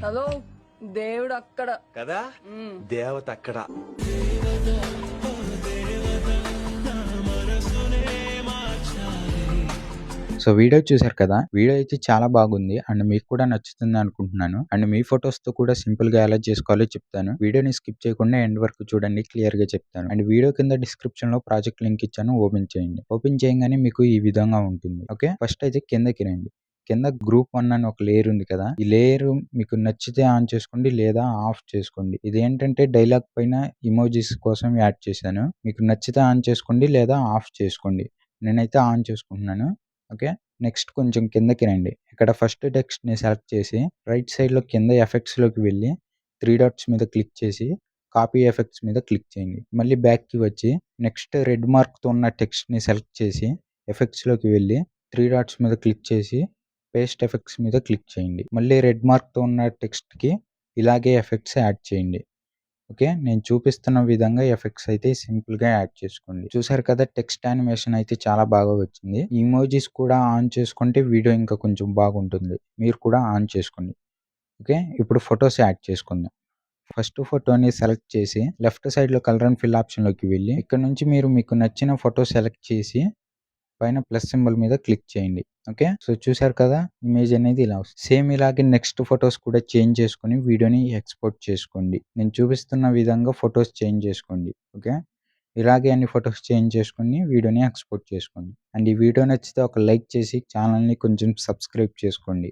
Hello, దేవుడు అక్కడ కదా దేవత అక్కడ. సో వీడియో చూసారు కదా, వీడియో అయితే చాలా బాగుంది అండ్ మీకు కూడా నచ్చుతుంది అనుకుంటున్నాను. అండ్ మీ ఫొటోస్ తో కూడా సింపుల్ గా ఎలా చేసుకోవాలో చెప్తాను. వీడియోని స్కిప్ చేయకుండా ఎండ్ వరకు చూడండి, క్లియర్ గా చెప్తాను. అండ్ వీడియో కింద డిస్క్రిప్షన్ లో ప్రాజెక్ట్ లింక్ ఇచ్చాను, ఓపెన్ చేయండి. ఓపెన్ చేయగానే మీకు ఈ విధంగా ఉంటుంది. ఓకే, ఫస్ట్ అయితే కిందకి రండి. కింద గ్రూప్ 1 అని ఒక లేయర్ ఉంది కదా, ఈ లేయర్ మీకు నచ్చితే ఆన్ చేసుకోండి లేదా ఆఫ్ చేసుకోండి. ఇదేంటంటే డైలాగ్ పైన ఇమోజీస్ కోసం యాడ్ చేశాను. మీకు నచ్చితే ఆన్ చేసుకోండి లేదా ఆఫ్ చేసుకోండి. నేనైతే ఆన్ చేసుకుంటున్నాను. ఓకే, నెక్స్ట్ కొంచెం కిందకి రండి. ఇక్కడ ఫస్ట్ టెక్స్ట్ని సెలెక్ట్ చేసి రైట్ సైడ్లో కింద ఎఫెక్ట్స్లోకి వెళ్ళి 3 డాట్స్ మీద క్లిక్ చేసి కాపీ ఎఫెక్ట్స్ మీద క్లిక్ చేయండి. మళ్ళీ బ్యాక్కి వచ్చి నెక్స్ట్ రెడ్ మార్క్తో ఉన్న టెక్స్ట్ని సెలెక్ట్ చేసి ఎఫెక్ట్స్లోకి వెళ్ళి 3 డాట్స్ మీద క్లిక్ చేసి పేస్ట్ ఎఫెక్ట్స్ మీద క్లిక్ చేయండి. మళ్ళీ రెడ్ మార్క్తో ఉన్న టెక్స్ట్కి ఇలాగే ఎఫెక్ట్స్ యాడ్ చేయండి. ఓకే, నేను చూపిస్తున్న విధంగా ఎఫెక్ట్స్ అయితే సింపుల్గా యాడ్ చేసుకోండి. చూసారు కదా, టెక్స్ట్ యానిమేషన్ అయితే చాలా బాగా వచ్చింది. ఇమోజీస్ కూడా ఆన్ చేసుకుంటే వీడియో ఇంకా కొంచెం బాగుంటుంది. మీరు కూడా ఆన్ చేసుకోండి. ఓకే, ఇప్పుడు ఫొటోస్ యాడ్ చేసుకుందాం. ఫస్ట్ ఫోటోని సెలెక్ట్ చేసి లెఫ్ట్ సైడ్లో కలర్ అండ్ ఫిల్ ఆప్షన్లోకి వెళ్ళి ఇక్కడ నుంచి మీరు మీకు నచ్చిన ఫోటో సెలెక్ట్ చేసి పైన ప్లస్ సింబల్ మీద క్లిక్ చేయండి. ఓకే, సో చూసారు కదా, ఇమేజ్ అనేది ఇలా వస్తుంది. సేమ్ ఇలాగే నెక్స్ట్ ఫొటోస్ కూడా చేంజ్ చేసుకొని వీడియోని ఎక్స్పోర్ట్ చేసుకోండి. నేను చూపిస్తున్న విధంగా ఫొటోస్ చేంజ్ చేసుకోండి. ఓకే, ఇలాగే అన్ని ఫొటోస్ చేంజ్ చేసుకొని వీడియోని ఎక్స్పోర్ట్ చేసుకోండి. అండ్ ఈ వీడియో నచ్చితే ఒక లైక్ చేసి ఛానల్ని కొంచెం సబ్స్క్రైబ్ చేసుకోండి.